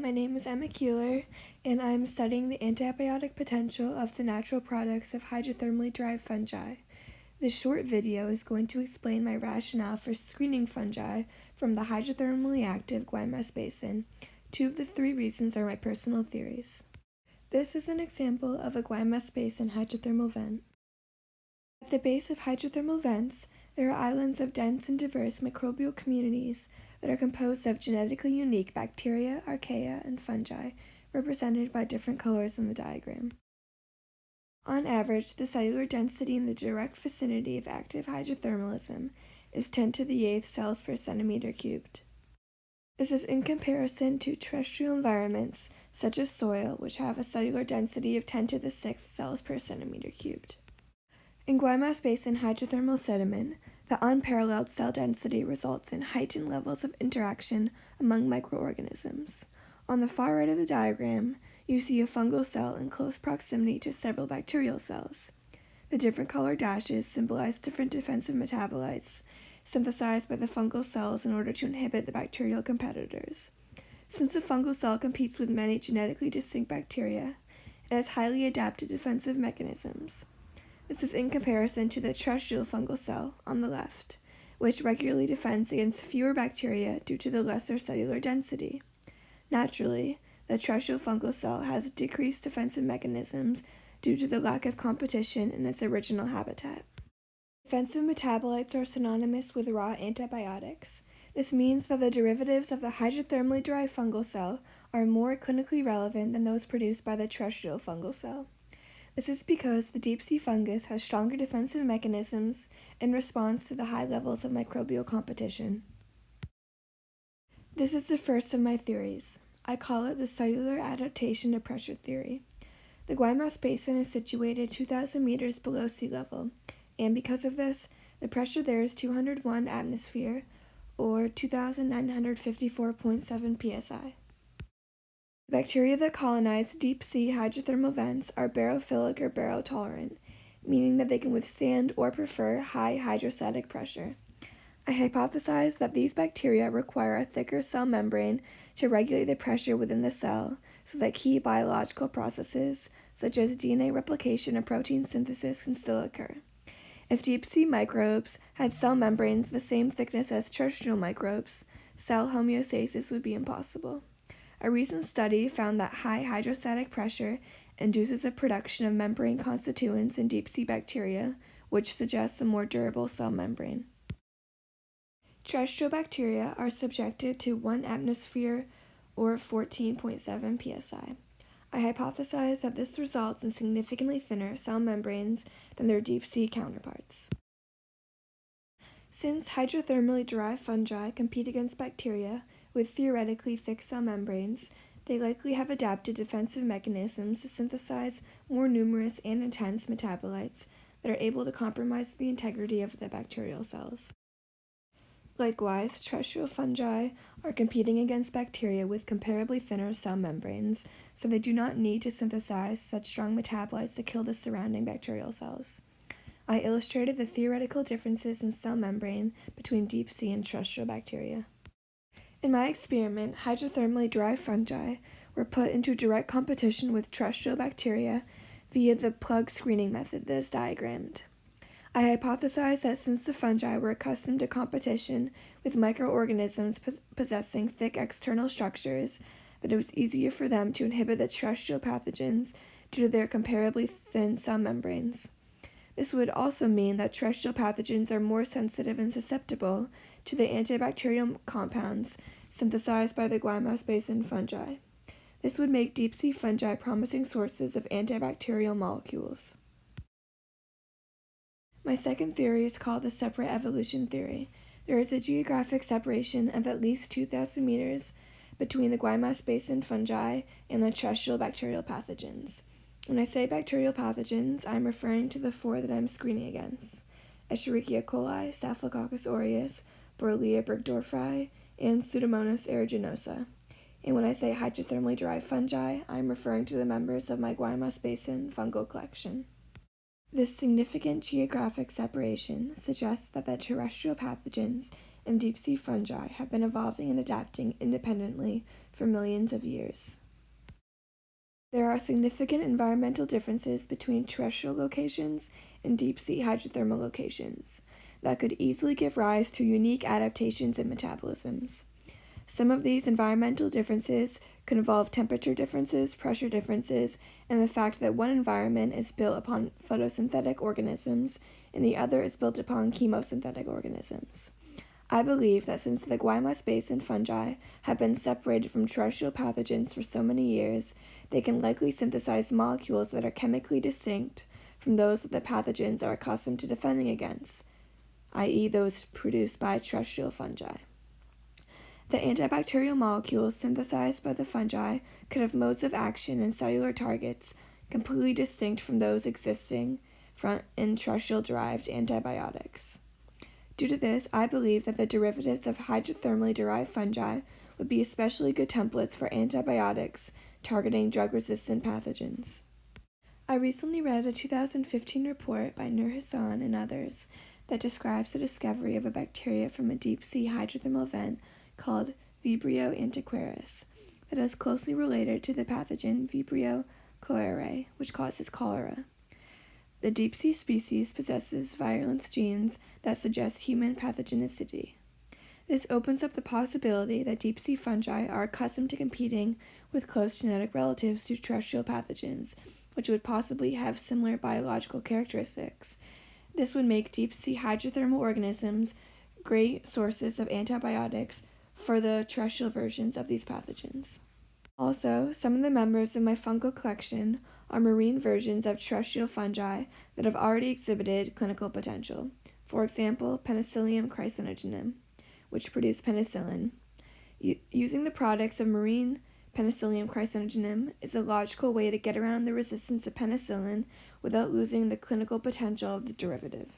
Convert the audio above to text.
my name is Emma Keeler, and I'm studying the antibiotic potential of the natural products of hydrothermally derived fungi. This short video is going to explain my rationale for screening fungi from the hydrothermally active Guaymas Basin. Two of the three reasons are my personal theories. This is an example of a Guaymas Basin hydrothermal vent. At the base of hydrothermal vents, there are islands of dense and diverse microbial communities that are composed of genetically unique bacteria, archaea, and fungi, represented by different colors in the diagram. On average, the cellular density in the direct vicinity of active hydrothermalism is 10 to the 8th cells per centimeter cubed. This is in comparison to terrestrial environments, such as soil, which have a cellular density of 10 to the 6th cells per centimeter cubed. In Guaymas Basin hydrothermal sediment, the unparalleled cell density results in heightened levels of interaction among microorganisms. On the far right of the diagram, you see a fungal cell in close proximity to several bacterial cells. The different colored dashes symbolize different defensive metabolites synthesized by the fungal cells in order to inhibit the bacterial competitors. Since the fungal cell competes with many genetically distinct bacteria, it has highly adapted defensive mechanisms. This is in comparison to the terrestrial fungal cell on the left, which regularly defends against fewer bacteria due to the lesser cellular density. Naturally, the terrestrial fungal cell has decreased defensive mechanisms due to the lack of competition in its original habitat. Defensive metabolites are synonymous with raw antibiotics. This means that the derivatives of the hydrothermally derived fungal cell are more clinically relevant than those produced by the terrestrial fungal cell. This is because the deep-sea fungus has stronger defensive mechanisms in response to the high levels of microbial competition. This is the first of my theories. I call it the cellular adaptation to pressure theory. The Guaymas Basin is situated 2,000 meters below sea level, and because of this, the pressure there is 201 atmosphere, or 2,954.7 psi. The bacteria that colonize deep-sea hydrothermal vents are barophilic or barotolerant, meaning that they can withstand or prefer high hydrostatic pressure. I hypothesize that these bacteria require a thicker cell membrane to regulate the pressure within the cell so that key biological processes, such as DNA replication or protein synthesis, can still occur. If deep-sea microbes had cell membranes the same thickness as terrestrial microbes, cell homeostasis would be impossible. A recent study found that high hydrostatic pressure induces a production of membrane constituents in deep-sea bacteria, which suggests a more durable cell membrane. Terrestrial bacteria are subjected to 1 atmosphere or 14.7 psi. I hypothesize that this results in significantly thinner cell membranes than their deep-sea counterparts. Since hydrothermally derived fungi compete against bacteria with theoretically thick cell membranes, they likely have adapted defensive mechanisms to synthesize more numerous and intense metabolites that are able to compromise the integrity of the bacterial cells. Likewise, terrestrial fungi are competing against bacteria with comparably thinner cell membranes, so they do not need to synthesize such strong metabolites to kill the surrounding bacterial cells. I illustrated the theoretical differences in cell membrane between deep-sea and terrestrial bacteria. In my experiment, hydrothermally derived fungi were put into direct competition with terrestrial bacteria via the plug screening method that is diagrammed. I hypothesized that since the fungi were accustomed to competition with microorganisms possessing thick external structures, that it was easier for them to inhibit the terrestrial pathogens due to their comparably thin cell membranes. This would also mean that terrestrial pathogens are more sensitive and susceptible to the antibacterial compounds synthesized by the Guaymas Basin fungi. This would make deep-sea fungi promising sources of antibacterial molecules. My second theory is called the separate evolution theory. There is a geographic separation of at least 2,000 meters between the Guaymas Basin fungi and the terrestrial bacterial pathogens. When I say bacterial pathogens, I'm referring to the 4 that I'm screening against: Escherichia coli, Staphylococcus aureus, Borrelia burgdorferi, and Pseudomonas aeruginosa. And when I say hydrothermally derived fungi, I'm referring to the members of my Guaymas Basin fungal collection. This significant geographic separation suggests that the terrestrial pathogens and deep-sea fungi have been evolving and adapting independently for millions of years. There are significant environmental differences between terrestrial locations and deep-sea hydrothermal locations that could easily give rise to unique adaptations and metabolisms. Some of these environmental differences could involve temperature differences, pressure differences, and the fact that one environment is built upon photosynthetic organisms and the other is built upon chemosynthetic organisms. I believe that since the Guaymas Basin fungi have been separated from terrestrial pathogens for so many years, they can likely synthesize molecules that are chemically distinct from those that the pathogens are accustomed to defending against, i.e. those produced by terrestrial fungi. The antibacterial molecules synthesized by the fungi could have modes of action and cellular targets completely distinct from those existing in terrestrial-derived antibiotics. Due to this, I believe that the derivatives of hydrothermally derived fungi would be especially good templates for antibiotics targeting drug-resistant pathogens. I recently read a 2015 report by Nur Hassan and others that describes the discovery of a bacteria from a deep-sea hydrothermal vent called Vibrio antiquaris that is closely related to the pathogen Vibrio cholerae, which causes cholera. The deep-sea species possesses virulence genes that suggest human pathogenicity. This opens up the possibility that deep-sea fungi are accustomed to competing with close genetic relatives to terrestrial pathogens, which would possibly have similar biological characteristics. This would make deep-sea hydrothermal organisms great sources of antibiotics for the terrestrial versions of these pathogens. Also, some of the members of my fungal collection are marine versions of terrestrial fungi that have already exhibited clinical potential. For example, Penicillium chrysogenum, which produce penicillin. Using the products of marine Penicillium chrysogenum is a logical way to get around the resistance of penicillin without losing the clinical potential of the derivative.